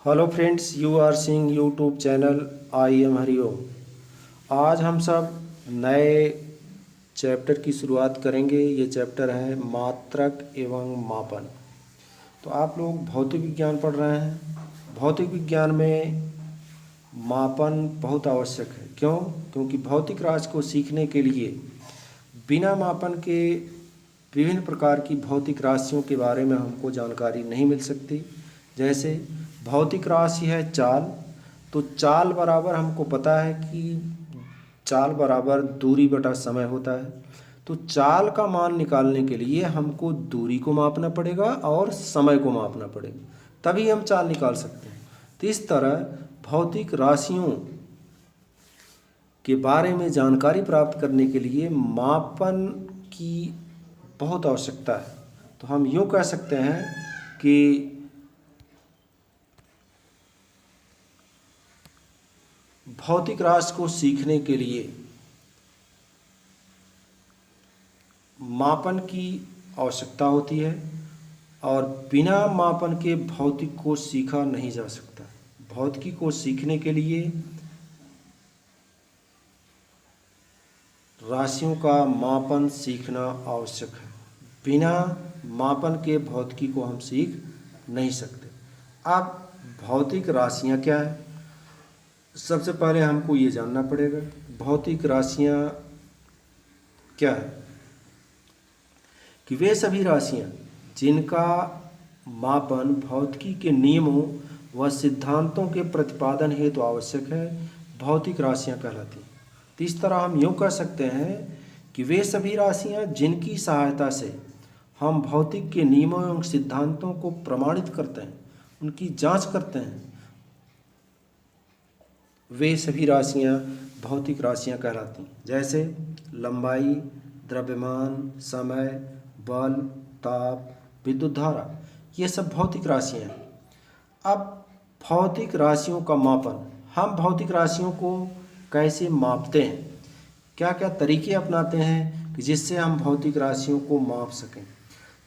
Hello friends, you are seeing YouTube channel I am Hariom. आज हम सब नए चैप्टर की शुरुआत करेंगे। ये चैप्टर है मात्रक एवं मापन। तो आप लोग भौतिक विज्ञान पढ़ रहे हैं। भौतिक विज्ञान में मापन बहुत आवश्यक है। क्यों? क्योंकि भौतिक राशि को सीखने के लिए बिना मापन के विभिन्न प्रकार की भौतिक राशियों के बारे में हमको जानकारी नहीं मिल सकती। जैसे भौतिक राशि है चाल, तो चाल बराबर हमको पता है कि चाल बराबर दूरी बटा समय होता है। तो चाल का मान निकालने के लिए हमको दूरी को मापना पड़ेगा और समय को मापना पड़ेगा, तभी हम चाल निकाल सकते हैं। तो इस तरह भौतिक राशियों के बारे में जानकारी प्राप्त करने के लिए मापन की बहुत आवश्यकता है। तो हम यूँ कह सकते हैं कि भौतिक राशि को सीखने के लिए मापन की आवश्यकता होती है और बिना मापन के भौतिक को सीखा नहीं जा सकता। भौतिकी को सीखने के लिए राशियों का मापन सीखना आवश्यक है। बिना मापन के भौतिकी को हम सीख नहीं सकते। अब भौतिक राशियाँ क्या है? सबसे पहले हमको ये जानना पड़ेगा भौतिक राशियाँ क्या है। कि वे सभी राशियाँ जिनका मापन भौतिकी के नियमों व सिद्धांतों के प्रतिपादन हेतु आवश्यक है, भौतिक राशियाँ कहलाती हैं। तो इस तरह हम यूँ कह सकते हैं कि वे सभी राशियाँ जिनकी सहायता से हम भौतिक के नियमों एवं सिद्धांतों को प्रमाणित करते हैं, उनकी जांच करते हैं, वे सभी राशियाँ भौतिक राशियाँ कहलाती हैं। जैसे लंबाई, द्रव्यमान, समय, बल, ताप, विद्युत धारा, ये सब भौतिक राशियाँ हैं। अब भौतिक राशियों का मापन, हम भौतिक राशियों को कैसे मापते हैं, क्या क्या तरीके अपनाते हैं कि जिससे हम भौतिक राशियों को माप सकें।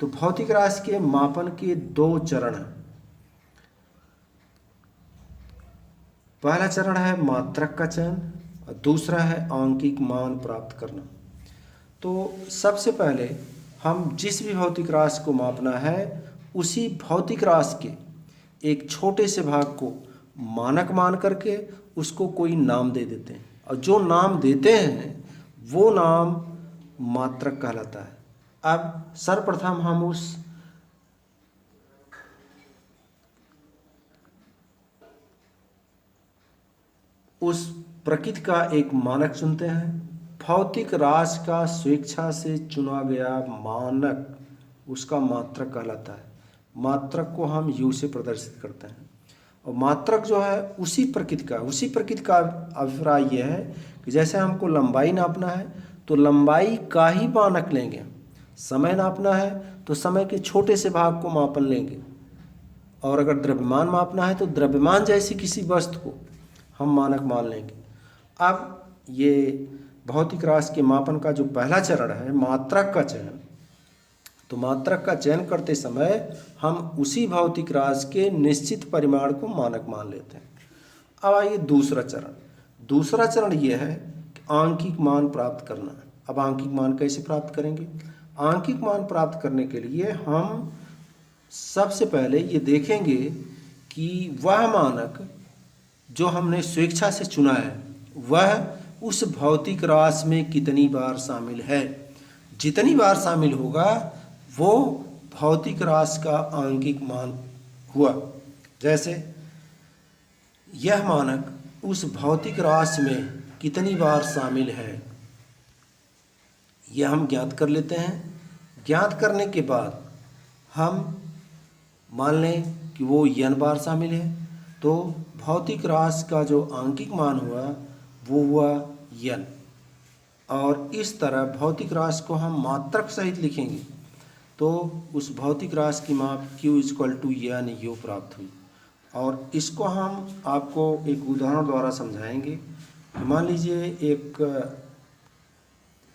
तो भौतिक राशि के मापन के दो चरण हैं। पहला चरण है मात्रक का चयन और दूसरा है आंकिक मान प्राप्त करना। तो सबसे पहले हम जिस भी भौतिक राशि को मापना है, उसी भौतिक राशि के एक छोटे से भाग को मानक मान करके उसको कोई नाम दे देते हैं, और जो नाम देते हैं वो नाम मात्रक कहलाता है। अब सर्वप्रथम हम उस प्रकृति का एक मानक चुनते हैं। भौतिक राशि का स्वेच्छा से चुना गया मानक उसका मात्रक कहलाता है। मात्रक को हम यू से प्रदर्शित करते हैं। और मात्रक जो है उसी प्रकृति का अभिप्राय यह है कि जैसे हमको लंबाई नापना है तो लंबाई का ही मानक लेंगे, समय नापना है तो समय के छोटे से भाग को मापन लेंगे, और अगर द्रव्यमान मापना है तो द्रव्यमान जैसी किसी वस्तु को हम मानक मान लेंगे। अब ये भौतिक राशि के मापन का जो पहला चरण है मात्रक का चयन, तो मात्रक का चयन करते समय हम उसी भौतिक राशि के निश्चित परिमाण को मानक मान लेते हैं। अब आइए दूसरा चरण ये है कि आंकिक मान प्राप्त करना। अब आंकिक मान कैसे प्राप्त करेंगे? आंकिक मान प्राप्त करने के लिए हम सबसे पहले ये देखेंगे कि वह मानक जो हमने स्वेच्छा से चुना है वह उस भौतिक राशि में कितनी बार शामिल है। जितनी बार शामिल होगा वो भौतिक राशि का आंकिक मान हुआ। जैसे यह मानक उस भौतिक राशि में कितनी बार शामिल है, यह हम ज्ञात कर लेते हैं। ज्ञात करने के बाद हम मान लें कि वो n बार शामिल है, तो भौतिक राशि का जो आंकिक मान हुआ वो हुआ n। और इस तरह भौतिक राशि को हम मात्रक सहित लिखेंगे तो उस भौतिक राशि की माप q = n u प्राप्त हुई। और इसको हम आपको एक उदाहरण द्वारा समझाएंगे। मान लीजिए एक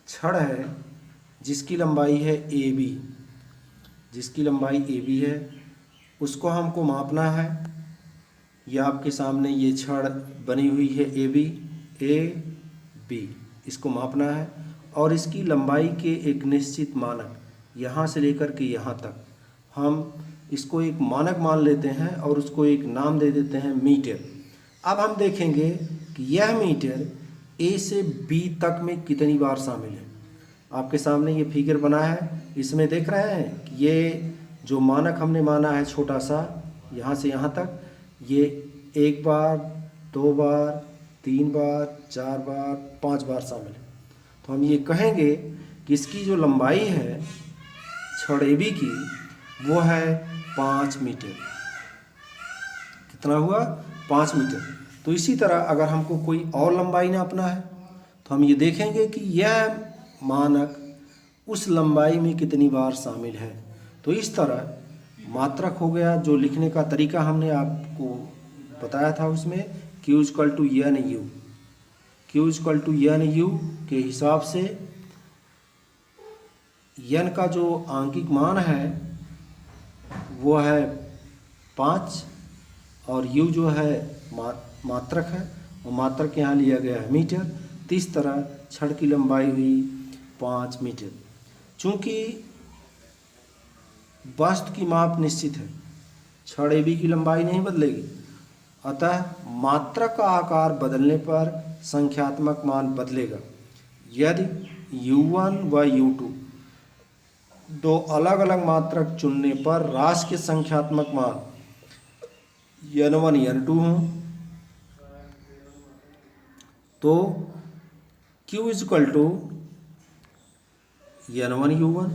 छड़ है जिसकी लंबाई है AB है, उसको हमको मापना है ये आपके सामने ये छड़ बनी हुई है ए बी, इसको मापना है और इसकी लंबाई के एक निश्चित मानक यहाँ से लेकर के यहाँ तक हम इसको एक मानक मान लेते हैं और उसको एक नाम दे देते हैं मीटर। अब हम देखेंगे कि यह मीटर ए से बी तक में कितनी बार शामिल है। आपके सामने ये फिगर बना है, इसमें देख रहे हैं कि ये जो मानक हमने माना है छोटा सा यहाँ से यहाँ तक, ये 1 बार, 2 बार, 3 बार, 4 बार, 5 बार शामिल है। तो हम ये कहेंगे कि इसकी जो लंबाई है छड़ ए बी की वो है 5 मीटर। कितना हुआ? 5 मीटर। तो इसी तरह अगर हमको कोई और लंबाई नापना है तो हम ये देखेंगे कि यह मानक उस लंबाई में कितनी बार शामिल है। तो इस तरह मात्रक हो गया, जो लिखने का तरीका हमने आपको बताया था उसमें Q = NU, Q = NU के हिसाब से n का जो आंकिक मान है वो है 5 और u जो है मात्रक है, वो मात्रक यहाँ लिया गया है मीटर। तो इस तरह छड़ की लंबाई हुई 5 मीटर। चूँकि वस्तु की माप निश्चित है, छड़ ए बी की लंबाई नहीं बदलेगी, अतः मात्रक का आकार बदलने पर संख्यात्मक मान बदलेगा। यदि u1 व u2 दो अलग अलग मात्रक चुनने पर राशि के संख्यात्मक मान n1 n2 हों तो Q = n1 u1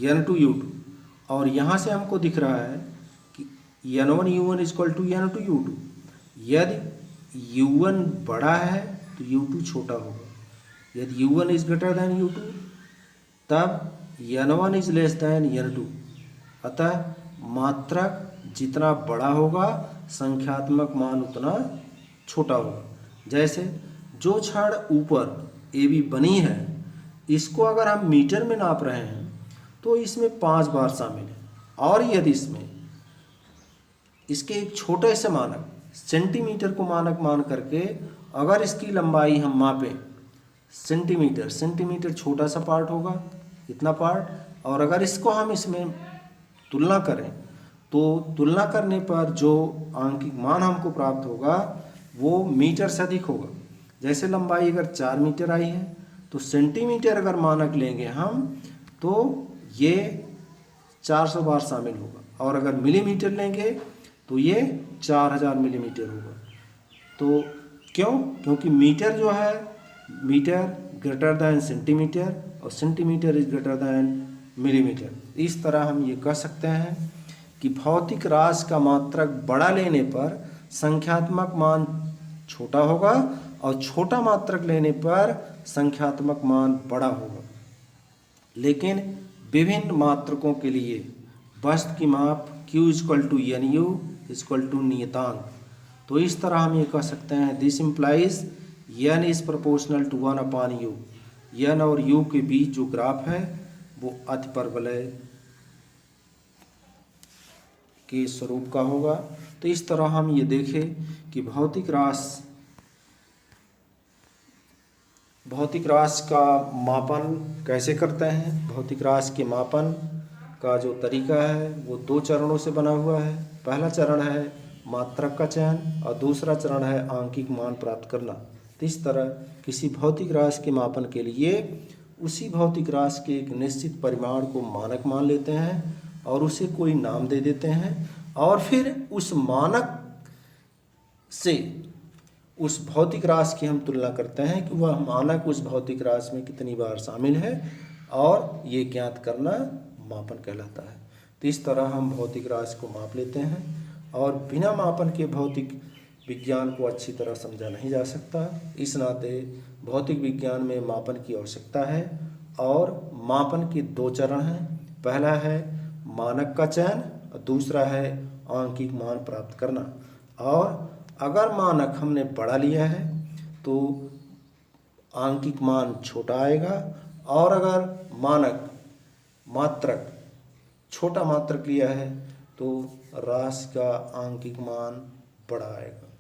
n2 u2, और यहाँ से हमको दिख रहा है कि n1 u1 = n2 u2। यदि u1 बड़ा है तो u2 छोटा होगा। यदि u1 is greater than u2 तब n1 is less than n2। अतः मात्रक जितना बड़ा होगा संख्यात्मक मान उतना छोटा होगा। जैसे जो छड़ ऊपर ए बी बनी है, इसको अगर हम मीटर में नाप रहे हैं तो इसमें 5 बार शामिल है, और यदि इसमें इसके एक छोटे से मानक सेंटीमीटर को मानक मान करके अगर इसकी लंबाई हम मापें सेंटीमीटर, सेंटीमीटर छोटा सा पार्ट होगा, इतना पार्ट, और अगर इसको हम इसमें तुलना करें तो तुलना करने पर जो आंकिक मान हमको प्राप्त होगा वो मीटर से अधिक होगा। जैसे लंबाई अगर 4 मीटर आई है तो सेंटीमीटर अगर मानक लेंगे हम तो ये 400 बार शामिल होगा, और अगर मिलीमीटर लेंगे तो ये 4000 मिलीमीटर होगा। तो क्यों? क्योंकि मीटर जो है, मीटर ग्रेटर दैन सेंटीमीटर और centimetre is greater than millimetre. इस तरह हम ये कह सकते हैं कि भौतिक राशि का मात्रक बड़ा लेने पर संख्यात्मक मान छोटा होगा और छोटा मात्रक लेने पर संख्यात्मक मान बड़ा होगा। लेकिन विभिन्न मात्रकों के लिए वस्तु की माप Q = NU = नियतांक। तो इस तरह हम ये कह सकते हैं this implies n is proportional to 1/u। n और u के बीच जो ग्राफ है वो अतिपरवलय के स्वरूप का होगा। तो इस तरह हम ये देखें कि भौतिक राशि का मापन कैसे करते हैं। भौतिक राशि के मापन का जो तरीका है वो 2 चरणों से बना हुआ है। पहला चरण है मात्रक का चयन और दूसरा चरण है आंकिक मान प्राप्त करना। तो इस तरह किसी भौतिक राशि के मापन के लिए उसी भौतिक राशि के एक निश्चित परिमाण को मानक मान लेते हैं और उसे कोई नाम दे देते हैं, और फिर उस मानक से उस भौतिक राशि की हम तुलना करते हैं कि वह मानक उस भौतिक राशि में कितनी बार शामिल है, और ये ज्ञात करना मापन कहलाता है। तो इस तरह हम भौतिक राशि को माप लेते हैं, और बिना मापन के भौतिक विज्ञान को अच्छी तरह समझा नहीं जा सकता। इस नाते भौतिक विज्ञान में मापन की आवश्यकता है, और मापन के 2 चरण हैं। पहला है मानक का चयन और दूसरा है आंकिक मान प्राप्त करना। और अगर मानक हमने बड़ा लिया है तो आंकिक मान छोटा आएगा, और अगर मात्रक छोटा मात्रक लिया है तो राशि का आंकिक मान बड़ा आएगा।